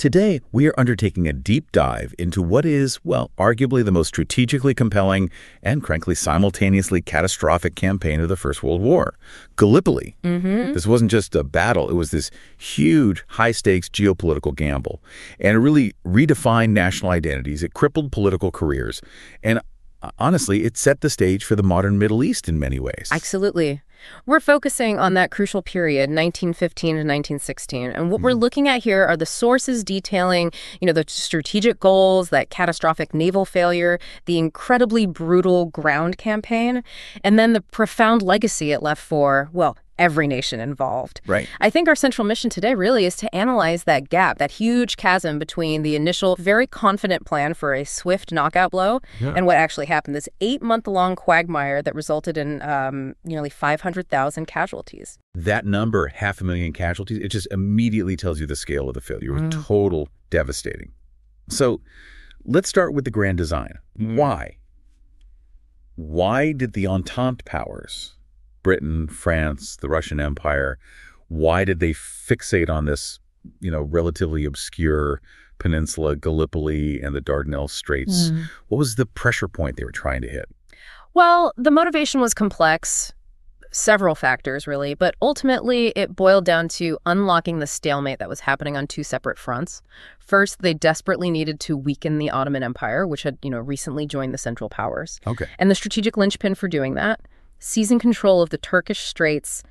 Today, we are undertaking a deep dive into what is, well, arguably the most strategically compelling and, frankly, simultaneously catastrophic campaign of the First World War, Gallipoli. This wasn't just a battle. It was this huge, high-stakes geopolitical gamble. And it really redefined national identities. It crippled political careers. And honestly, it set the stage for the modern Middle East in many ways. Absolutely. We're focusing on that crucial period, 1915 to 1916. And what we're looking at here are the sources detailing, the strategic goals, that catastrophic naval failure, the incredibly brutal ground campaign, and then the profound legacy it left for, well, every nation involved. Right. I think our central mission today really is to analyze that gap, that huge chasm between the initial very confident plan for a swift knockout blow and what actually happened, this 8-month-long quagmire that resulted in nearly 500,000 casualties. That number, 500,000 casualties, it just immediately tells you the scale of the failure. It was total devastating. So let's start with the grand design. Why? Why did the Entente powers, Britain, France, the Russian Empire, why did they fixate on this, relatively obscure peninsula, Gallipoli and the Dardanelles Straits? What was the pressure point they were trying to hit? Well, the motivation was complex, several factors really, but ultimately it boiled down to unlocking the stalemate that was happening on two separate fronts. First, they desperately needed to weaken the Ottoman Empire, which had, recently joined the Central Powers. Okay. And the strategic linchpin for doing that, seizing control of the Turkish straits,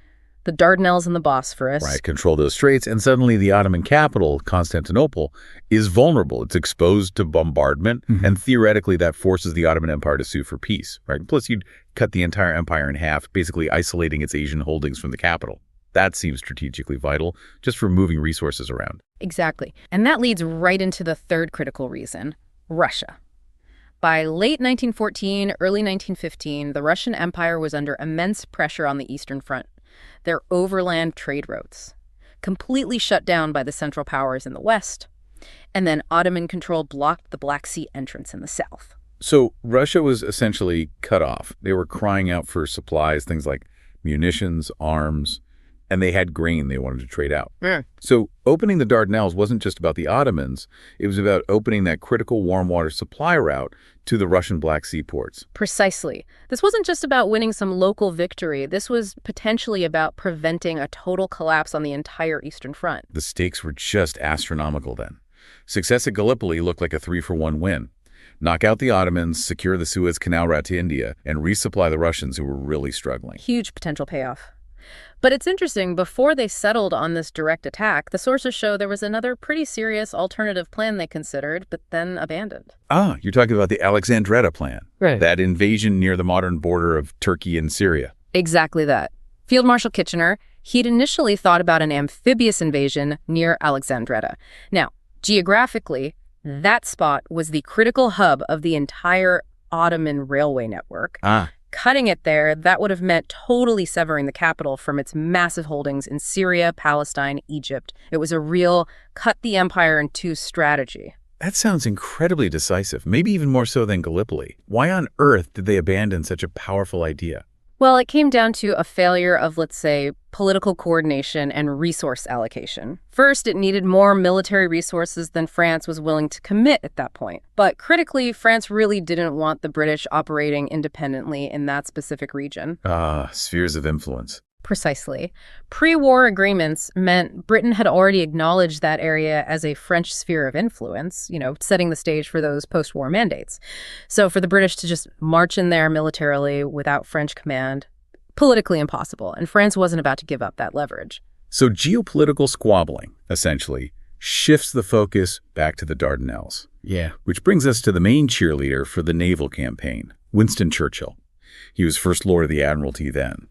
the Dardanelles and the Bosphorus. Right, control those straits, and suddenly the Ottoman capital, Constantinople, is vulnerable. It's exposed to bombardment, and theoretically that forces the Ottoman Empire to sue for peace, right? Plus you'd cut the entire empire in half, basically isolating its Asian holdings from the capital. That seems strategically vital, just for moving resources around. Exactly. And that leads right into the third critical reason, Russia. By late 1914, early 1915, the Russian Empire was under immense pressure on the Eastern Front. Their overland trade routes, completely shut down by the Central Powers in the West, and then Ottoman control blocked the Black Sea entrance in the South. So Russia was essentially cut off. They were crying out for supplies, things like munitions, arms, and they had grain they wanted to trade out. So opening the Dardanelles wasn't just about the Ottomans. It was about opening that critical warm water supply route to the Russian Black Sea ports. Precisely. This wasn't just about winning some local victory. This was potentially about preventing a total collapse on the entire Eastern Front. The stakes were just astronomical then. Success at Gallipoli looked like a 3-for-1 win. Knock out the Ottomans, secure the Suez Canal route to India, and resupply the Russians who were really struggling. Huge potential payoff. But it's interesting, before they settled on this direct attack, the sources show there was another pretty serious alternative plan they considered, but then abandoned. Ah, you're talking about the Alexandretta plan. Right. That invasion near the modern border of Turkey and Syria. Exactly that. Field Marshal Kitchener, he'd initially thought about an amphibious invasion near Alexandretta. Now, geographically, that spot was the critical hub of the entire Ottoman railway network. Cutting it there, that would have meant totally severing the capital from its massive holdings in Syria, Palestine, Egypt. It was a real cut the empire in two strategy. That sounds incredibly decisive, maybe even more so than Gallipoli. Why on earth did they abandon such a powerful idea? Well, it came down to a failure of, let's say, political coordination and resource allocation. First, it needed more military resources than France was willing to commit at that point. But critically, France really didn't want the British operating independently in that specific region. Spheres of influence. Precisely. Pre-war agreements meant Britain had already acknowledged that area as a French sphere of influence, setting the stage for those post-war mandates. So for the British to just march in there militarily without French command, politically impossible, and France wasn't about to give up that leverage. So geopolitical squabbling, essentially, shifts the focus back to the Dardanelles. Yeah. Which brings us to the main cheerleader for the naval campaign, Winston Churchill. He was First Lord of the Admiralty then.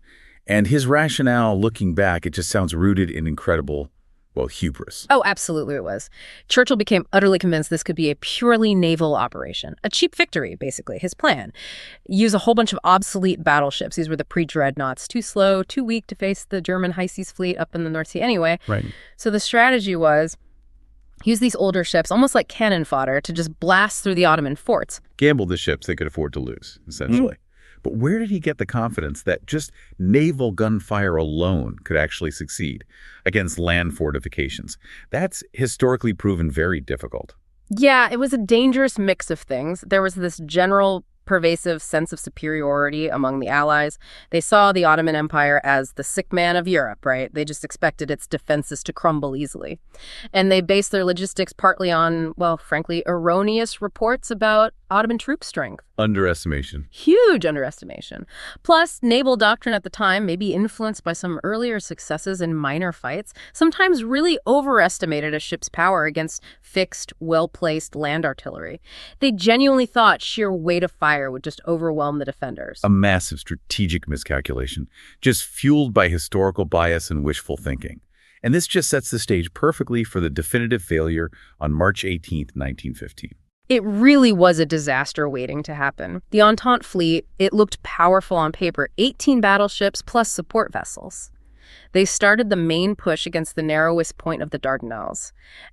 And his rationale, looking back, it just sounds rooted in incredible, hubris. Oh, absolutely it was. Churchill became utterly convinced this could be a purely naval operation. A cheap victory, basically, his plan. Use a whole bunch of obsolete battleships. These were the pre-dreadnoughts. Too slow, too weak to face the German high seas fleet up in the North Sea anyway. Right. So the strategy was use these older ships, almost like cannon fodder, to just blast through the Ottoman forts. Gamble the ships they could afford to lose, essentially. But where did he get the confidence that just naval gunfire alone could actually succeed against land fortifications? That's historically proven very difficult. Yeah, it was a dangerous mix of things. There was this general pervasive sense of superiority among the Allies. They saw the Ottoman Empire as the sick man of Europe, right? They just expected its defenses to crumble easily. And they based their logistics partly on, well, frankly, erroneous reports about Ottoman troop strength. Underestimation. Huge underestimation. Plus, naval doctrine at the time, maybe influenced by some earlier successes in minor fights, sometimes really overestimated a ship's power against fixed, well-placed land artillery. They genuinely thought sheer weight of fire would just overwhelm the defenders. A massive strategic miscalculation, just fueled by historical bias and wishful thinking. And this just sets the stage perfectly for the definitive failure on March 18th, 1915. It really was a disaster waiting to happen. The Entente fleet, it looked powerful on paper, 18 battleships plus support vessels. They started the main push against the narrowest point of the Dardanelles.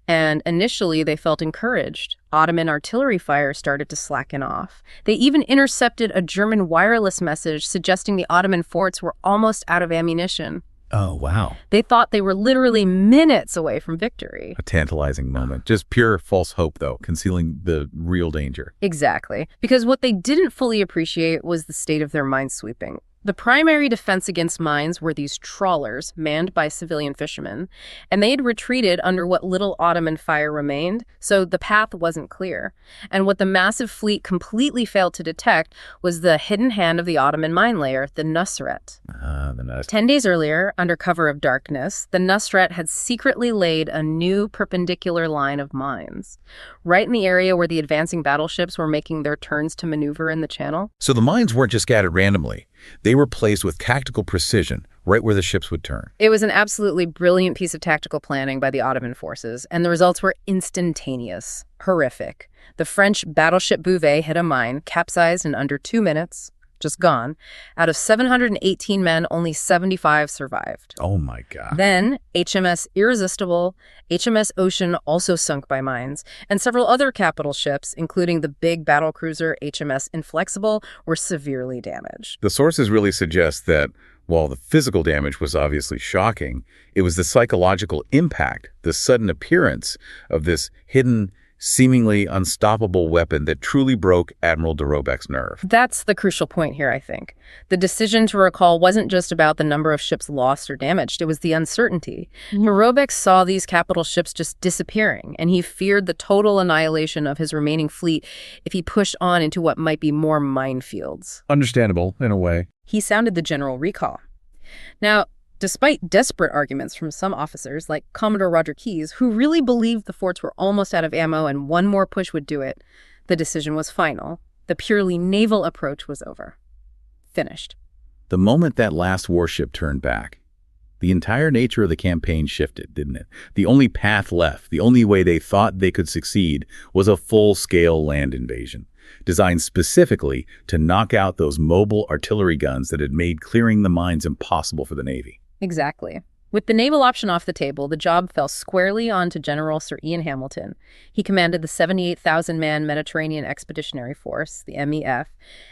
And initially, they felt encouraged. Ottoman artillery fire started to slacken off. They even intercepted a German wireless message suggesting the Ottoman forts were almost out of ammunition. Oh, wow. They thought they were literally minutes away from victory. A tantalizing moment. Just pure false hope, though, concealing the real danger. Exactly. Because what they didn't fully appreciate was the state of their minesweeping. The primary defense against mines were these trawlers manned by civilian fishermen, and they had retreated under what little Ottoman fire remained, so the path wasn't clear. And what the massive fleet completely failed to detect was the hidden hand of the Ottoman mine layer, the Nusret. The Nusret. 10 days earlier, under cover of darkness, the Nusret had secretly laid a new perpendicular line of mines, right in the area where the advancing battleships were making their turns to maneuver in the channel. So the mines weren't just scattered randomly. They were placed with tactical precision right where the ships would turn. It was an absolutely brilliant piece of tactical planning by the Ottoman forces, and the results were instantaneous, horrific. The French battleship Bouvet hit a mine, capsized in under 2 minutes, just gone. Out of 718 men, only 75 survived. Oh my God. Then HMS Irresistible, HMS Ocean also sunk by mines, and several other capital ships, including the big battlecruiser HMS Inflexible, were severely damaged. The sources really suggest that while the physical damage was obviously shocking, it was the psychological impact, the sudden appearance of this hidden, seemingly unstoppable weapon that truly broke Admiral de Robec's nerve. That's the crucial point here, I think. The decision to recall wasn't just about the number of ships lost or damaged, it was the uncertainty. Robeck saw these capital ships just disappearing, and he feared the total annihilation of his remaining fleet if he pushed on into what might be more minefields. Understandable, in a way. He sounded the general recall. Now, despite desperate arguments from some officers, like Commodore Roger Keyes, who really believed the forts were almost out of ammo and one more push would do it, the decision was final. The purely naval approach was over. Finished. The moment that last warship turned back, the entire nature of the campaign shifted, didn't it? The only path left, the only way they thought they could succeed, was a full-scale land invasion, designed specifically to knock out those mobile artillery guns that had made clearing the mines impossible for the Navy. Exactly. With the naval option off the table, the job fell squarely onto General Sir Ian Hamilton. He commanded the 78,000-man Mediterranean Expeditionary Force, the MEF,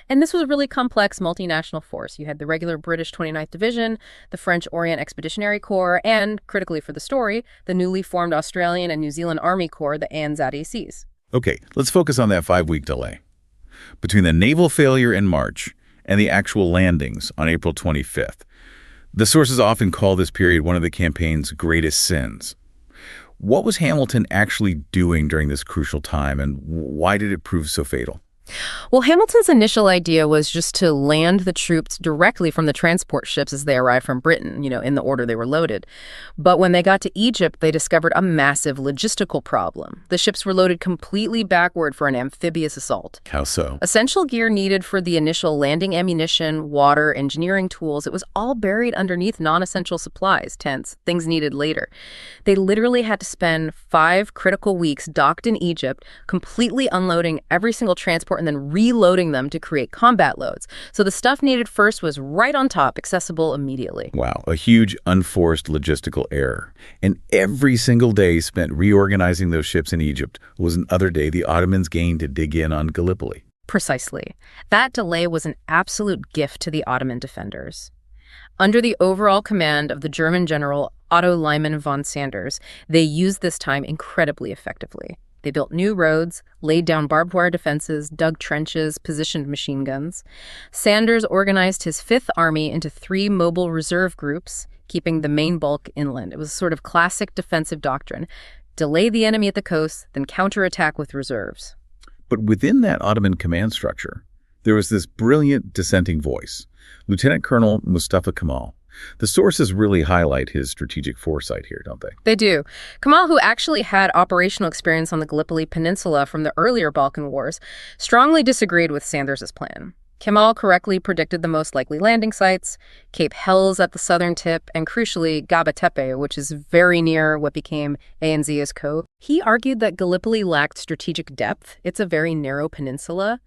and this was a really complex multinational force. You had the regular British 29th Division, the French Orient Expeditionary Corps, and, critically for the story, the newly formed Australian and New Zealand Army Corps, the Anzac ACs. Okay, let's focus on that 5-week delay. Between the naval failure in March and the actual landings on April 25th, the sources often call this period one of the campaign's greatest sins. What was Hamilton actually doing during this crucial time, and why did it prove so fatal? Well, Hamilton's initial idea was just to land the troops directly from the transport ships as they arrived from Britain, in the order they were loaded. But when they got to Egypt, they discovered a massive logistical problem. The ships were loaded completely backward for an amphibious assault. How so? Essential gear needed for the initial landing ammunition, water, engineering tools, it was all buried underneath non-essential supplies, tents, things needed later. They literally had to spend 5 critical weeks docked in Egypt, completely unloading every single transport and then reloading them to create combat loads. So the stuff needed first was right on top, accessible immediately. Wow, a huge unforced logistical error. And every single day spent reorganizing those ships in Egypt was another day the Ottomans gained to dig in on Gallipoli. Precisely. That delay was an absolute gift to the Ottoman defenders. Under the overall command of the German general Otto Liman von Sanders, they used this time incredibly effectively. They built new roads, laid down barbed wire defenses, dug trenches, positioned machine guns. Sanders organized his Fifth Army into 3 mobile reserve groups, keeping the main bulk inland. It was a sort of classic defensive doctrine. Delay the enemy at the coast, then counterattack with reserves. But within that Ottoman command structure, there was this brilliant dissenting voice, Lieutenant Colonel Mustafa Kemal. The sources really highlight his strategic foresight here, don't they? They do. Kemal, who actually had operational experience on the Gallipoli Peninsula from the earlier Balkan Wars, strongly disagreed with Sanders' plan. Kemal correctly predicted the most likely landing sites, Cape Helles at the southern tip, and crucially, Gaba-Tepe, which is very near what became ANZ's Cove. He argued that Gallipoli lacked strategic depth. It's a very narrow peninsula.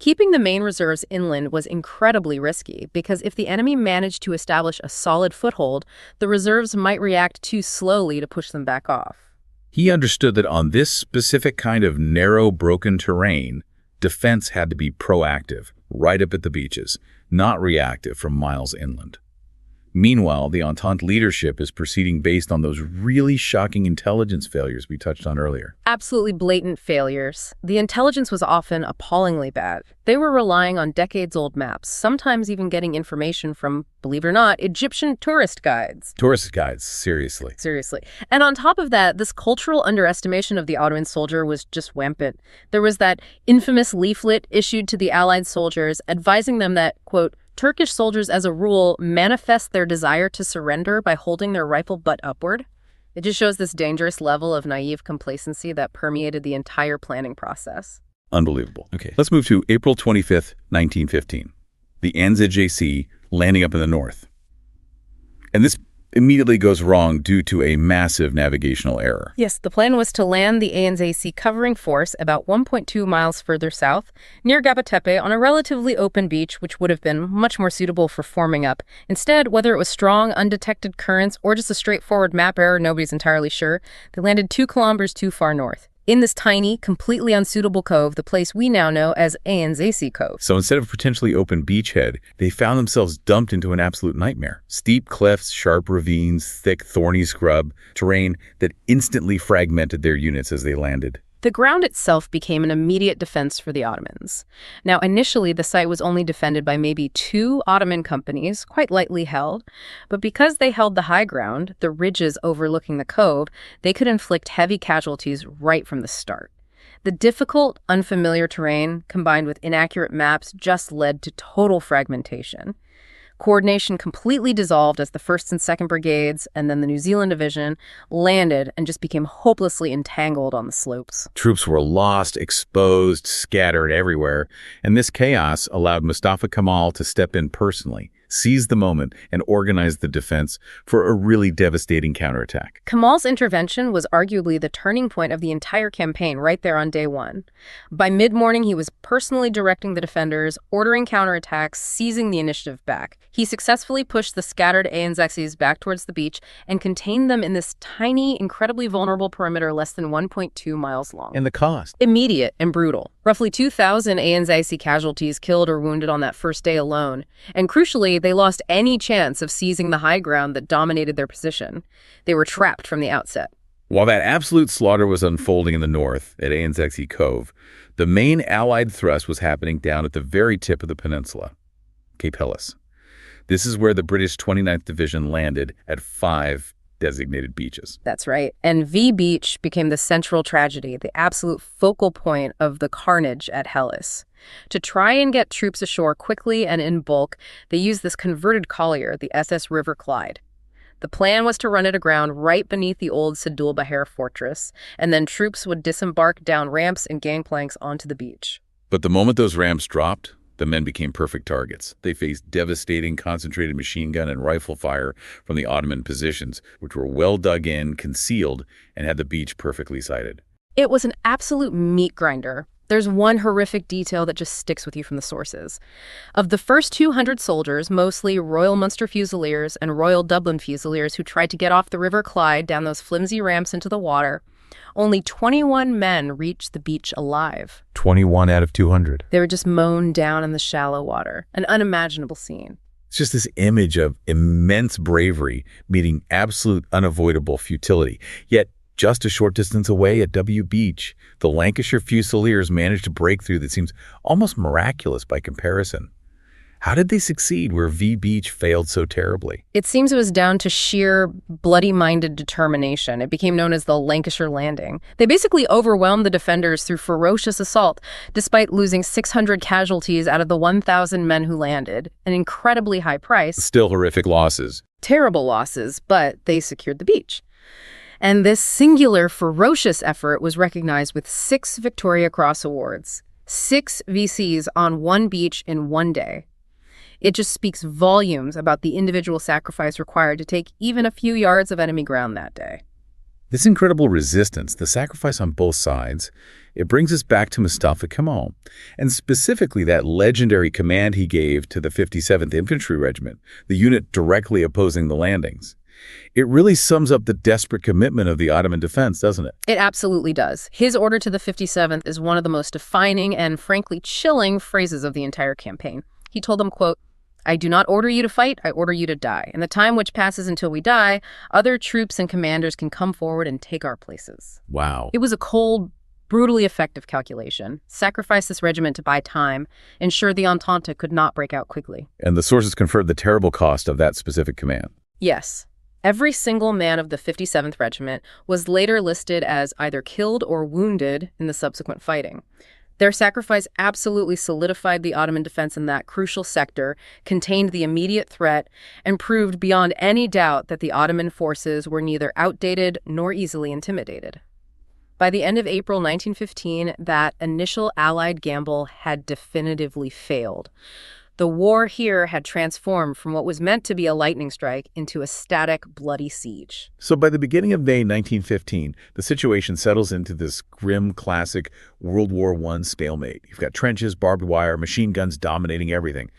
Keeping the main reserves inland was incredibly risky because if the enemy managed to establish a solid foothold, the reserves might react too slowly to push them back off. He understood that on this specific kind of narrow, broken terrain, defense had to be proactive, right up at the beaches, not reactive from miles inland. Meanwhile, the Entente leadership is proceeding based on those really shocking intelligence failures we touched on earlier. Absolutely blatant failures. The intelligence was often appallingly bad. They were relying on decades-old maps, sometimes even getting information from, believe it or not, Egyptian tourist guides. Tourist guides, seriously. Seriously. And on top of that, this cultural underestimation of the Ottoman soldier was just rampant. There was that infamous leaflet issued to the Allied soldiers advising them that, quote, Turkish soldiers, as a rule, manifest their desire to surrender by holding their rifle butt upward. It just shows this dangerous level of naive complacency that permeated the entire planning process. Unbelievable. Okay, let's move to April 25th, 1915. The Anzac landing up in the north. And this immediately goes wrong due to a massive navigational error. Yes, the plan was to land the Anzac covering force about 1.2 miles further south, near Gaba-Tepe, on a relatively open beach, which would have been much more suitable for forming up. Instead, whether it was strong, undetected currents or just a straightforward map error, nobody's entirely sure, they landed 2 kilometers too far north, in this tiny, completely unsuitable cove, the place we now know as Anzac Cove. So instead of a potentially open beachhead, they found themselves dumped into an absolute nightmare. Steep cliffs, sharp ravines, thick, thorny scrub, terrain that instantly fragmented their units as they landed. The ground itself became an immediate defense for the Ottomans. Now, initially, the site was only defended by maybe 2 Ottoman companies, quite lightly held, but because they held the high ground, the ridges overlooking the cove, they could inflict heavy casualties right from the start. The difficult, unfamiliar terrain, combined with inaccurate maps, just led to total fragmentation. Coordination completely dissolved as the 1st and 2nd Brigades and then the New Zealand Division landed and just became hopelessly entangled on the slopes. Troops were lost, exposed, scattered everywhere, and this chaos allowed Mustafa Kemal to step in personally, seize the moment, and organize the defense for a really devastating counterattack. Kemal's intervention was arguably the turning point of the entire campaign right there on day 1. By mid-morning, he was personally directing the defenders, ordering counterattacks, seizing the initiative back. He successfully pushed the scattered Anzacs back towards the beach and contained them in this tiny, incredibly vulnerable perimeter less than 1.2 miles long. And the cost? Immediate and brutal. Roughly 2,000 Anzac casualties killed or wounded on that first day alone. And crucially, they lost any chance of seizing the high ground that dominated their position. They were trapped from the outset. While that absolute slaughter was unfolding in the north at Anzac Cove, the main Allied thrust was happening down at the very tip of the peninsula, Cape Helles. This is where the British 29th Division landed at 5 designated beaches. That's right. And V Beach became the central tragedy, the absolute focal point of the carnage at Helles. To try and get troops ashore quickly and in bulk, they used this converted collier, the SS River Clyde. The plan was to run it aground right beneath the old Sadul Baher fortress, and then troops would disembark down ramps and gangplanks onto the beach. But the moment those ramps dropped, the men became perfect targets. They faced devastating concentrated machine gun and rifle fire from the Ottoman positions, which were well dug in, concealed, and had the beach perfectly sighted. It was an absolute meat grinder. There's one horrific detail that just sticks with you from the sources. Of the first 200 soldiers, mostly Royal Munster Fusiliers and Royal Dublin Fusiliers who tried to get off the River Clyde down those flimsy ramps into the water, Only 21 men reached the beach alive. 21 out of 200. They were just mown down in the shallow water, an unimaginable scene. It's just this image of immense bravery meeting absolute unavoidable futility. Yet, just a short distance away at W Beach, the Lancashire Fusiliers managed a breakthrough that seems almost miraculous by comparison. How did they succeed where V Beach failed so terribly? It seems it was down to sheer bloody-minded determination. It became known as the Lancashire Landing. They basically overwhelmed the defenders through ferocious assault, despite losing 600 casualties out of the 1,000 men who landed, an incredibly high price. Still horrific losses. Terrible losses, but they secured the beach. And this singular, ferocious effort was recognized with 6 Victoria Cross Awards. 6 VCs on one beach in one day. It just speaks volumes about the individual sacrifice required to take even a few yards of enemy ground that day. This incredible resistance, the sacrifice on both sides, it brings us back to Mustafa Kemal, and specifically that legendary command he gave to the 57th Infantry Regiment, the unit directly opposing the landings. It really sums up the desperate commitment of the Ottoman defense, doesn't it? It absolutely does. His order to the 57th is one of the most defining and frankly chilling phrases of the entire campaign. He told them, quote, "I do not order you to fight, I order you to die. In the time which passes until we die, other troops and commanders can come forward and take our places." Wow. It was a cold, brutally effective calculation. Sacrifice this regiment to buy time, ensure the Entente could not break out quickly. And the sources confirmed the terrible cost of that specific command. Yes. Every single man of the 57th Regiment was later listed as either killed or wounded in the subsequent fighting. Their sacrifice absolutely solidified the Ottoman defense in that crucial sector, contained the immediate threat, and proved beyond any doubt that the Ottoman forces were neither outdated nor easily intimidated. By the end of April 1915, that initial Allied gamble had definitively failed. The war here had transformed from what was meant to be a lightning strike into a static, bloody siege. So by the beginning of May 1915, the situation settles into this grim, classic World War I stalemate. You've got trenches, barbed wire, machine guns dominating everything.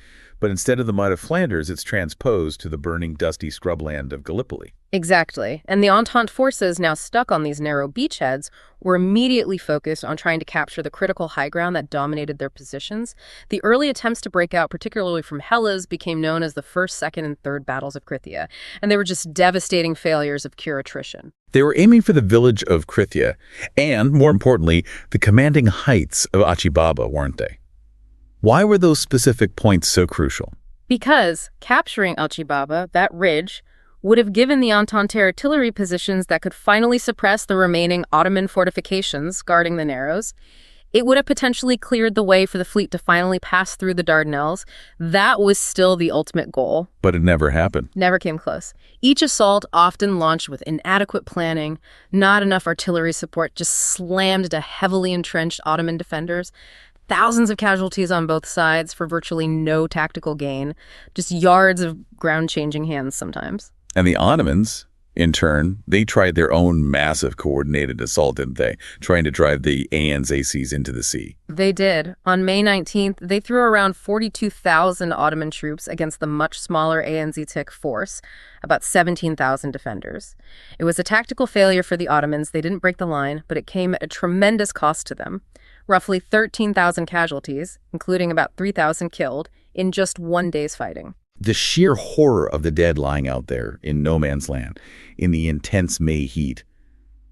But instead of the mud of Flanders, it's transposed to the burning, dusty scrubland of Gallipoli. Exactly. And the Entente forces, now stuck on these narrow beachheads, were immediately focused on trying to capture the critical high ground that dominated their positions. The early attempts to break out, particularly from Hellas, became known as the First, Second, and Third Battles of Krithia, and they were just devastating failures of pure attrition. They were aiming for the village of Krithia and, more importantly, the commanding heights of Achibaba, weren't they? Why were those specific points so crucial? Because capturing Achibaba, that ridge, would have given the Entente artillery positions that could finally suppress the remaining Ottoman fortifications guarding the Narrows. It would have potentially cleared the way for the fleet to finally pass through the Dardanelles. That was still the ultimate goal. But it never happened. Never came close. Each assault, often launched with inadequate planning, not enough artillery support, just slammed into heavily entrenched Ottoman defenders. Thousands of casualties on both sides for virtually no tactical gain. Just yards of ground-changing hands sometimes. And the Ottomans, in turn, they tried their own massive coordinated assault, didn't they? Trying to drive the ANZACs into the sea. They did. On May 19th, they threw around 42,000 Ottoman troops against the much smaller ANZTIC force, about 17,000 defenders. It was a tactical failure for the Ottomans. They didn't break the line, but it came at a tremendous cost to them. Roughly 13,000 casualties, including about 3,000 killed, in just one day's fighting. The sheer horror of the dead lying out there in no man's land, in the intense May heat,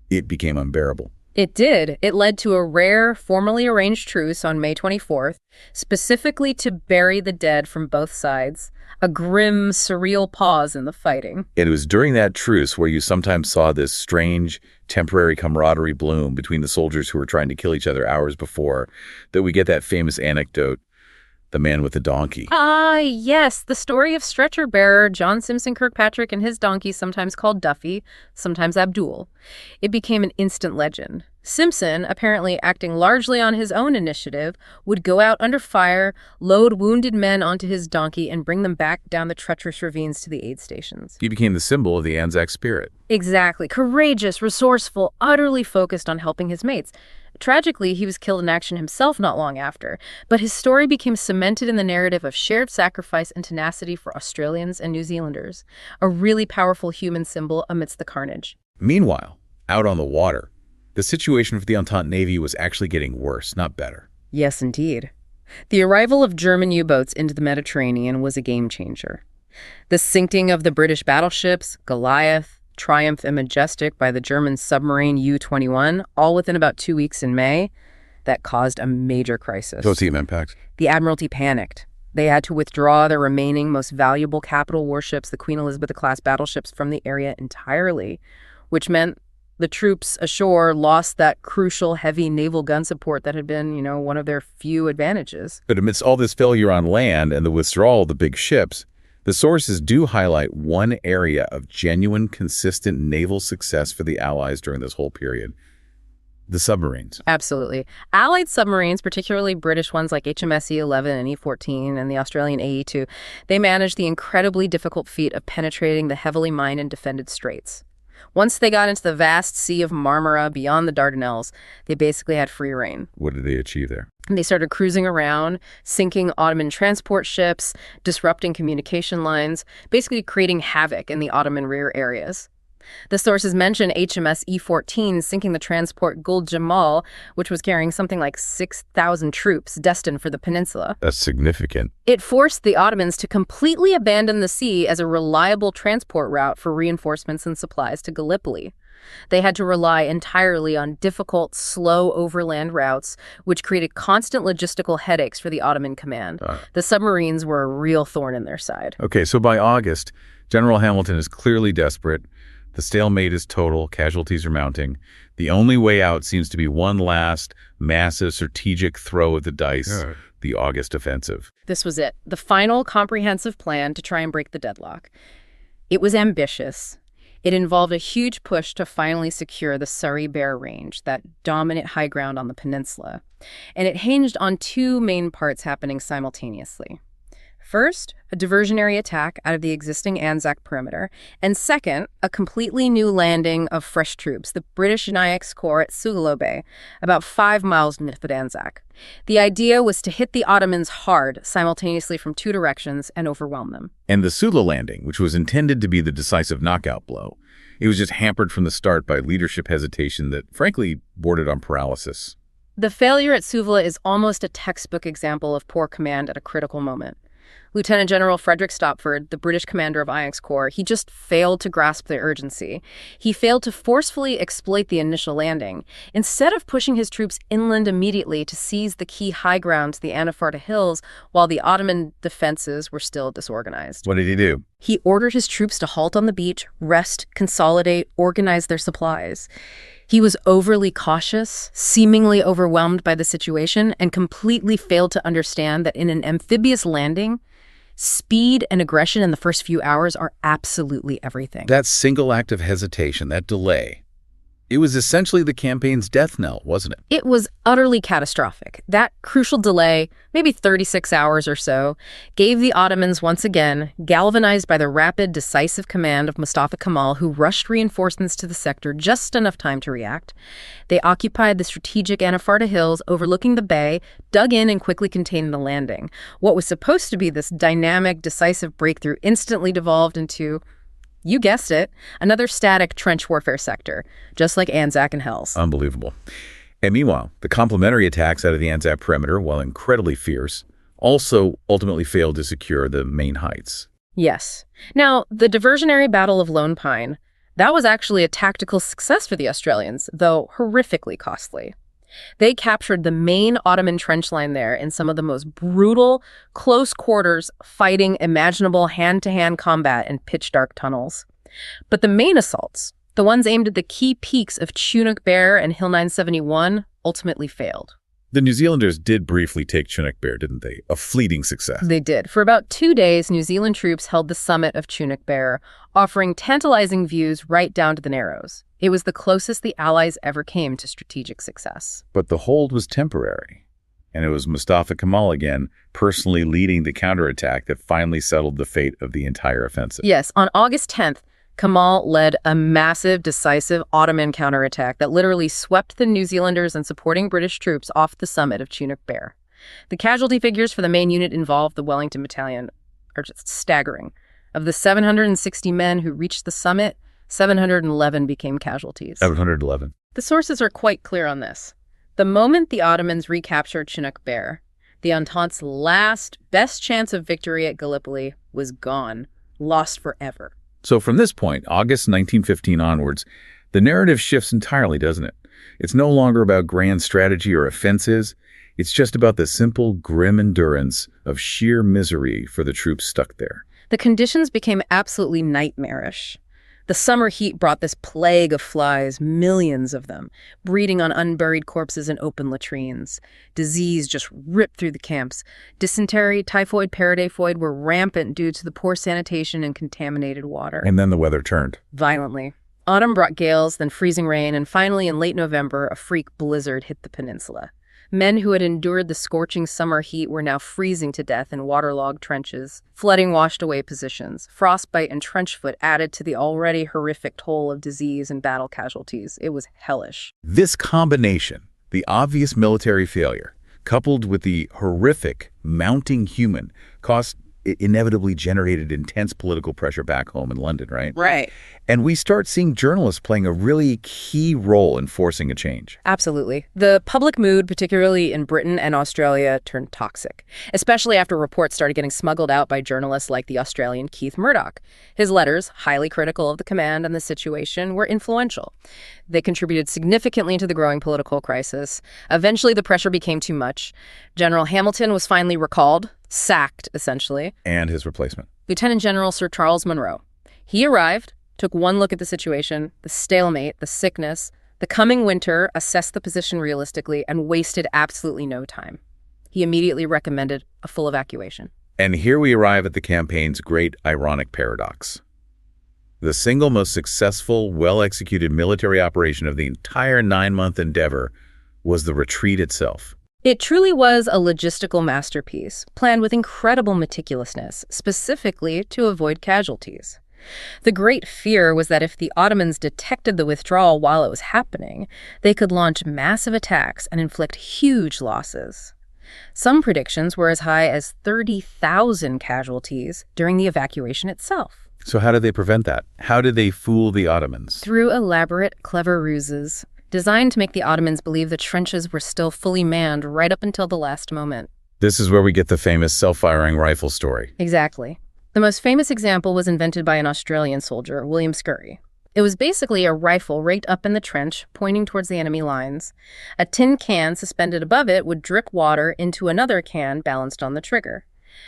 it became unbearable. It did. It led to a rare, formally arranged truce on May 24th, specifically to bury the dead from both sides, a grim, surreal pause in the fighting. And it was during that truce where you sometimes saw this strange, temporary camaraderie bloom between the soldiers who were trying to kill each other hours before, that we get that famous anecdote, the man with the donkey. Yes, the story of stretcher bearer John Simpson Kirkpatrick and his donkey, sometimes called Duffy, sometimes Abdul. It became an instant legend. Simpson, apparently acting largely on his own initiative, would go out under fire, load wounded men onto his donkey, and bring them back down the treacherous ravines to the aid stations. He became the symbol of the Anzac spirit. Exactly. Courageous, resourceful, utterly focused on helping his mates. Tragically, he was killed in action himself not long after, but his story became cemented in the narrative of shared sacrifice and tenacity for Australians and New Zealanders, a really powerful human symbol amidst the carnage. Meanwhile, out on the water, The situation for the Entente Navy was actually getting worse, not better. Yes, indeed. The arrival of German U-boats into the Mediterranean was a game changer. The sinking of the British battleships, Goliath, Triumph, and Majestic by the German submarine U-21, all within about 2 weeks in May, that caused a major crisis. Those team impacts. The Admiralty panicked. They had to withdraw their remaining most valuable capital warships, the Queen Elizabeth-class battleships, from the area entirely, which meant the troops ashore lost that crucial heavy naval gun support that had been, one of their few advantages. But amidst all this failure on land and the withdrawal of the big ships, the sources do highlight one area of genuine, consistent naval success for the Allies during this whole period: the submarines. Absolutely. Allied submarines, particularly British ones like HMS E-11 and E-14 and the Australian AE-2, they managed the incredibly difficult feat of penetrating the heavily mined and defended straits. Once they got into the vast Sea of Marmara beyond the Dardanelles, they basically had free reign. What did they achieve there? And they started cruising around, sinking Ottoman transport ships, disrupting communication lines, basically creating havoc in the Ottoman rear areas. The sources mention HMS E-14 sinking the transport Gul Jamal, which was carrying something like 6,000 troops destined for the peninsula. That's significant. It forced the Ottomans to completely abandon the sea as a reliable transport route for reinforcements and supplies to Gallipoli. They had to rely entirely on difficult, slow overland routes, which created constant logistical headaches for the Ottoman command. The submarines were a real thorn in their side. Okay, so by August, General Hamilton is clearly desperate. The stalemate is total. Casualties are mounting. The only way out seems to be one last, massive strategic throw of the dice, the August offensive. This was it, the final comprehensive plan to try and break the deadlock. It was ambitious. It involved a huge push to finally secure the Surrey Bear Range, that dominant high ground on the peninsula. And it hinged on two main parts happening simultaneously. First, a diversionary attack out of the existing Anzac perimeter, and second, a completely new landing of fresh troops, the British Nyack's Corps at Sugalo Bay, about 5 miles north of Anzac. The idea was to hit the Ottomans hard, simultaneously from two directions, and overwhelm them. And the Sula landing, which was intended to be the decisive knockout blow, it was just hampered from the start by leadership hesitation that, frankly, bordered on paralysis. The failure at Suvla is almost a textbook example of poor command at a critical moment. Lieutenant General Frederick Stopford, the British commander of Nyack's Corps, he just failed to grasp the urgency. He failed to forcefully exploit the initial landing. Instead of pushing his troops inland immediately to seize the key high ground to the Anafarta Hills while the Ottoman defenses were still disorganized. What did he do? He ordered his troops to halt on the beach, rest, consolidate, organize their supplies. He was overly cautious, seemingly overwhelmed by the situation, and completely failed to understand that in an amphibious landing, speed and aggression in the first few hours are absolutely everything. That single act of hesitation, that delay, it was essentially the campaign's death knell, wasn't it? It was utterly catastrophic. That crucial delay, maybe 36 hours or so, gave the Ottomans once again, galvanized by the rapid, decisive command of Mustafa Kemal, who rushed reinforcements to the sector just enough time to react. They occupied the strategic Anafarta Hills, overlooking the bay, dug in and quickly contained the landing. What was supposed to be this dynamic, decisive breakthrough instantly devolved into, you guessed it, another static trench warfare sector, just like Anzac and Hells. Unbelievable. And meanwhile, the complementary attacks out of the Anzac perimeter, while incredibly fierce, also ultimately failed to secure the main heights. Yes. Now, the diversionary Battle of Lone Pine, that was actually a tactical success for the Australians, though horrifically costly. They captured the main Ottoman trench line there in some of the most brutal, close quarters fighting imaginable hand-to-hand combat in pitch-dark tunnels. But the main assaults, the ones aimed at the key peaks of Chunuk Bair and Hill 971, ultimately failed. The New Zealanders did briefly take Chunuk Bair, didn't they? A fleeting success. They did. For about 2 days, New Zealand troops held the summit of Chunuk Bair, offering tantalizing views right down to the Narrows. It was the closest the Allies ever came to strategic success. But the hold was temporary, and it was Mustafa Kemal again, personally leading the counterattack that finally settled the fate of the entire offensive. Yes, on August 10th, Kemal led a massive, decisive Ottoman counterattack that literally swept the New Zealanders and supporting British troops off the summit of Chunuk Bair. The casualty figures for the main unit involved, the Wellington Battalion, are just staggering. Of the 760 men who reached the summit, 711 became casualties. 711. The sources are quite clear on this. The moment the Ottomans recaptured Chinook Bear, the Entente's last, best chance of victory at Gallipoli was gone, lost forever. So from this point, August 1915 onwards, the narrative shifts entirely, doesn't it? It's no longer about grand strategy or offenses. It's just about the simple, grim endurance of sheer misery for the troops stuck there. The conditions became absolutely nightmarish. The summer heat brought this plague of flies, millions of them, breeding on unburied corpses in open latrines. Disease just ripped through the camps. Dysentery, typhoid, paratyphoid were rampant due to the poor sanitation and contaminated water. And then the weather turned. Violently. Autumn brought gales, then freezing rain, and finally in late November, a freak blizzard hit the peninsula. Men who had endured the scorching summer heat were now freezing to death in waterlogged trenches. Flooding washed away positions. Frostbite and trench foot added to the already horrific toll of disease and battle casualties. It was hellish. This combination, the obvious military failure, coupled with the horrific mounting human cost, inevitably generated intense political pressure back home in London, right? Right. And we start seeing journalists playing a really key role in forcing a change. Absolutely. The public mood, particularly in Britain and Australia, turned toxic, especially after reports started getting smuggled out by journalists like the Australian Keith Murdoch. His letters, highly critical of the command and the situation, were influential. They contributed significantly to the growing political crisis. Eventually, the pressure became too much. General Hamilton was finally recalled, sacked, essentially. And his replacement? Lieutenant General Sir Charles Munro. He arrived, took one look at the situation, the stalemate, the sickness, the coming winter, assessed the position realistically, and wasted absolutely no time. He immediately recommended a full evacuation. And here we arrive at the campaign's great ironic paradox. The single most successful, well-executed military operation of the entire 9-month endeavor was the retreat itself. It truly was a logistical masterpiece, planned with incredible meticulousness, specifically to avoid casualties. The great fear was that if the Ottomans detected the withdrawal while it was happening, they could launch massive attacks and inflict huge losses. Some predictions were as high as 30,000 casualties during the evacuation itself. So how did they prevent that? How did they fool the Ottomans? Through elaborate, clever ruses, designed to make the Ottomans believe the trenches were still fully manned right up until the last moment. This is where we get the famous self-firing rifle story. Exactly. The most famous example was invented by an Australian soldier, William Scurry. It was basically a rifle rigged up in the trench, pointing towards the enemy lines. A tin can suspended above it would drip water into another can balanced on the trigger.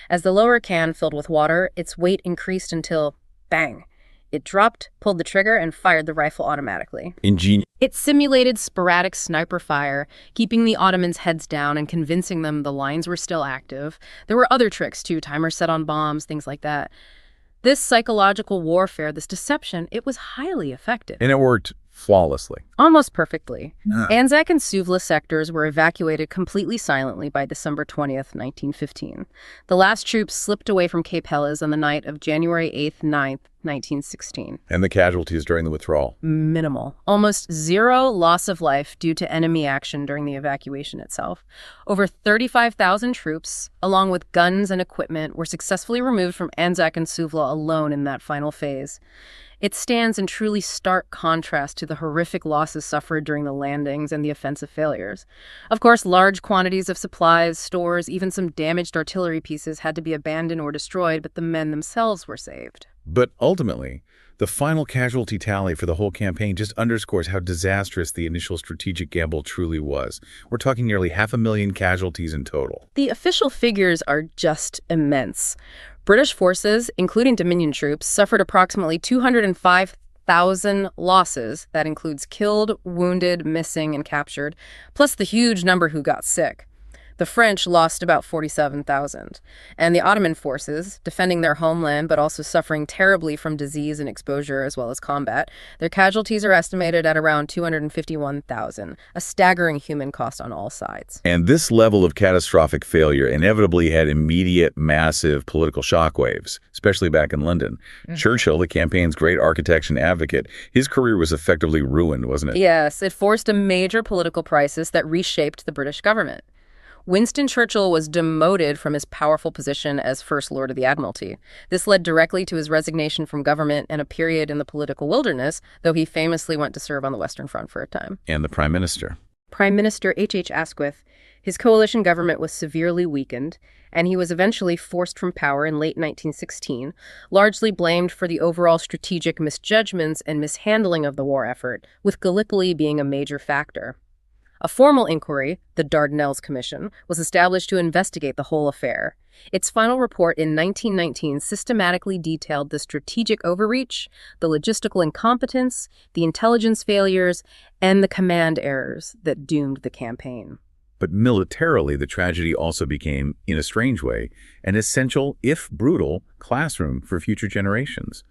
As the lower can filled with water, its weight increased until, bang, it dropped, pulled the trigger, and fired the rifle automatically. Ingenious. It simulated sporadic sniper fire, keeping the Ottomans' heads down and convincing them the lines were still active. There were other tricks, too, timers set on bombs, things like that. This psychological warfare, this deception, it was highly effective. And it worked flawlessly. Almost perfectly. Anzac and Suvla sectors were evacuated completely silently by December 20th, 1915. The last troops slipped away from Cape Helles on the night of January 8th, 9th, 1916. And the casualties during the withdrawal? Minimal. Almost zero loss of life due to enemy action during the evacuation itself. Over 35,000 troops, along with guns and equipment, were successfully removed from Anzac and Suvla alone in that final phase. It stands in truly stark contrast to the horrific losses suffered during the landings and the offensive failures. Of course, large quantities of supplies, stores, even some damaged artillery pieces had to be abandoned or destroyed, but the men themselves were saved. But ultimately, the final casualty tally for the whole campaign just underscores how disastrous the initial strategic gamble truly was. We're talking nearly 500,000 casualties in total. The official figures are just immense. British forces, including Dominion troops, suffered approximately 205,000 losses. That includes killed, wounded, missing, and captured, plus the huge number who got sick. The French lost about 47,000. And the Ottoman forces, defending their homeland but also suffering terribly from disease and exposure as well as combat, their casualties are estimated at around 251,000, a staggering human cost on all sides. And this level of catastrophic failure inevitably had immediate, massive political shockwaves, especially back in London. Churchill, the campaign's great architect and advocate, his career was effectively ruined, wasn't it? Yes, it forced a major political crisis that reshaped the British government. Winston Churchill was demoted from his powerful position as First Lord of the Admiralty. This led directly to his resignation from government and a period in the political wilderness, though he famously went to serve on the Western Front for a time. And the Prime Minister. Prime Minister H.H. Asquith, his coalition government was severely weakened, and he was eventually forced from power in late 1916, largely blamed for the overall strategic misjudgments and mishandling of the war effort, with Gallipoli being a major factor. A formal inquiry, the Dardanelles Commission, was established to investigate the whole affair. Its final report in 1919 systematically detailed the strategic overreach, the logistical incompetence, the intelligence failures, and the command errors that doomed the campaign. But militarily, the tragedy also became, in a strange way, an essential, if brutal, classroom for future generations.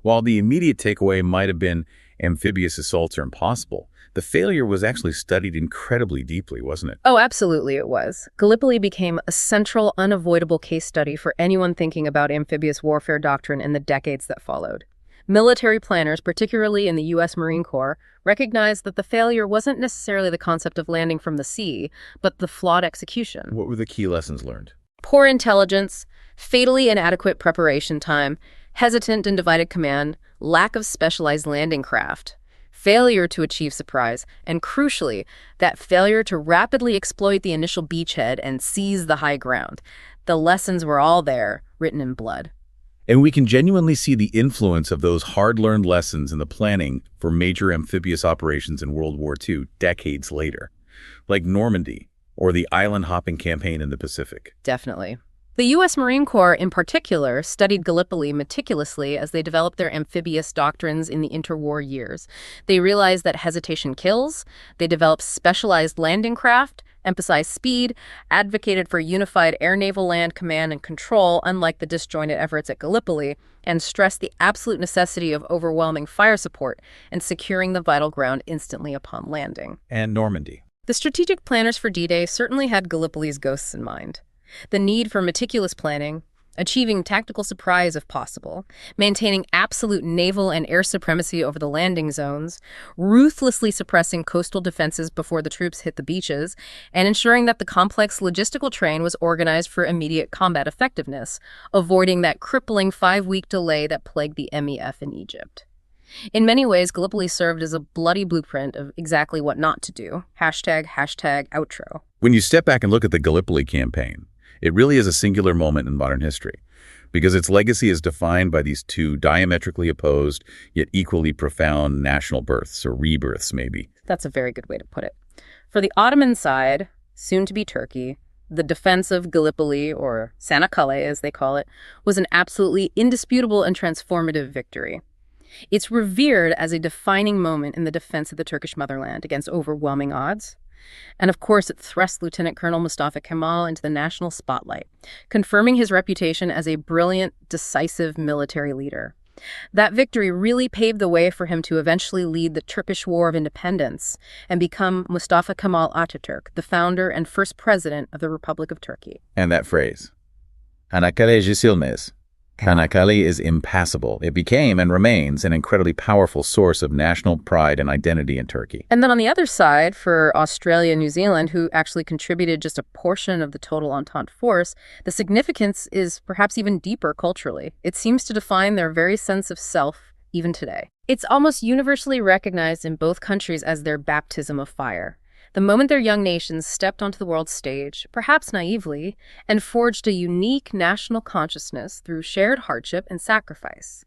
While the immediate takeaway might have been amphibious assaults are impossible, the failure was actually studied incredibly deeply, wasn't it? Oh, absolutely it was. Gallipoli became a central, unavoidable case study for anyone thinking about amphibious warfare doctrine in the decades that followed. Military planners, particularly in the U.S. Marine Corps, recognized that the failure wasn't necessarily the concept of landing from the sea, but the flawed execution. What were the key lessons learned? Poor intelligence, fatally inadequate preparation time, hesitant and divided command, lack of specialized landing craft, failure to achieve surprise, and crucially, that failure to rapidly exploit the initial beachhead and seize the high ground. The lessons were all there, written in blood. And we can genuinely see the influence of those hard-learned lessons in the planning for major amphibious operations in World War II decades later, like Normandy or the island-hopping campaign in the Pacific. Definitely. The U.S. Marine Corps, in particular, studied Gallipoli meticulously as they developed their amphibious doctrines in the interwar years. They realized that hesitation kills, they developed specialized landing craft, emphasized speed, advocated for unified air-naval land command and control, unlike the disjointed efforts at Gallipoli, and stressed the absolute necessity of overwhelming fire support and securing the vital ground instantly upon landing. And Normandy. The strategic planners for D-Day certainly had Gallipoli's ghosts in mind. The need for meticulous planning, achieving tactical surprise if possible, maintaining absolute naval and air supremacy over the landing zones, ruthlessly suppressing coastal defenses before the troops hit the beaches, and ensuring that the complex logistical train was organized for immediate combat effectiveness, avoiding that crippling 5-week delay that plagued the MEF in Egypt. In many ways, Gallipoli served as a bloody blueprint of exactly what not to do. #outro. When you step back and look at the Gallipoli campaign, it really is a singular moment in modern history, because its legacy is defined by these two diametrically opposed, yet equally profound national births, or rebirths maybe. That's a very good way to put it. For the Ottoman side, soon to be Turkey, the defense of Gallipoli, or Çanakkale as they call it, was an absolutely indisputable and transformative victory. It's revered as a defining moment in the defense of the Turkish motherland against overwhelming odds. And of course, it thrust Lieutenant Colonel Mustafa Kemal into the national spotlight, confirming his reputation as a brilliant, decisive military leader. That victory really paved the way for him to eventually lead the Turkish War of Independence and become Mustafa Kemal Atatürk, the founder and first president of the Republic of Turkey. And that phrase, Çanakkale geçilmez. Çanakkale is impassable. It became and remains an incredibly powerful source of national pride and identity in Turkey. And then on the other side, for Australia and New Zealand, who actually contributed just a portion of the total Entente force, the significance is perhaps even deeper culturally. It seems to define their very sense of self even today. It's almost universally recognized in both countries as their baptism of fire. The moment their young nations stepped onto the world stage, perhaps naively, and forged a unique national consciousness through shared hardship and sacrifice.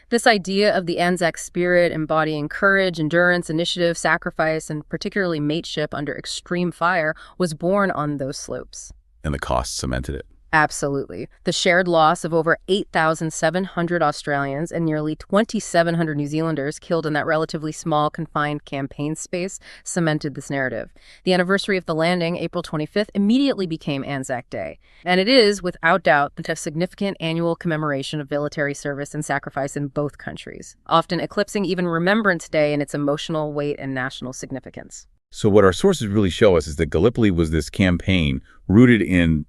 This idea of the Anzac spirit embodying courage, endurance, initiative, sacrifice, and particularly mateship under extreme fire was born on those slopes. And the cost cemented it. Absolutely. The shared loss of over 8,700 Australians and nearly 2,700 New Zealanders killed in that relatively small, confined campaign space cemented this narrative. The anniversary of the landing, April 25th, immediately became Anzac Day. And it is, without doubt, a significant annual commemoration of military service and sacrifice in both countries, often eclipsing even Remembrance Day in its emotional weight and national significance. So what our sources really show us is that Gallipoli was this campaign rooted in,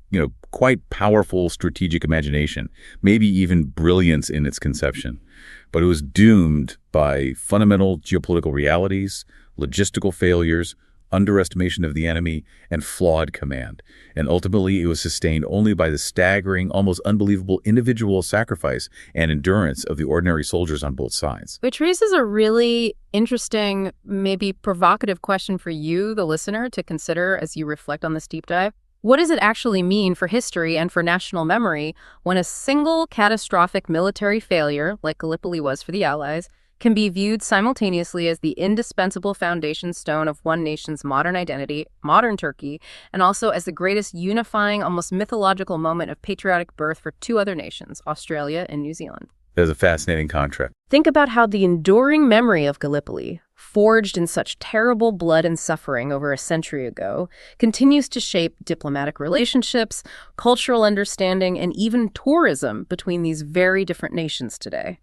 quite powerful strategic imagination, maybe even brilliance in its conception. But it was doomed by fundamental geopolitical realities, logistical failures, underestimation of the enemy, and flawed command. And ultimately, it was sustained only by the staggering, almost unbelievable individual sacrifice and endurance of the ordinary soldiers on both sides. Which raises a really interesting, maybe provocative question for you, the listener, to consider as you reflect on this deep dive. What does it actually mean for history and for national memory when a single catastrophic military failure, like Gallipoli was for the Allies, can be viewed simultaneously as the indispensable foundation stone of one nation's modern identity, modern Turkey, and also as the greatest unifying, almost mythological moment of patriotic birth for two other nations, Australia and New Zealand? There's a fascinating contrast. Think about how the enduring memory of Gallipoli, forged in such terrible blood and suffering over a century ago, continues to shape diplomatic relationships, cultural understanding, and even tourism between these very different nations today.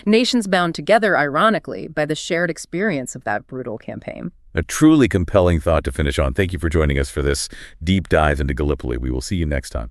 Nations bound together, ironically, by the shared experience of that brutal campaign. A truly compelling thought to finish on. Thank you for joining us for this deep dive into Gallipoli. We will see you next time.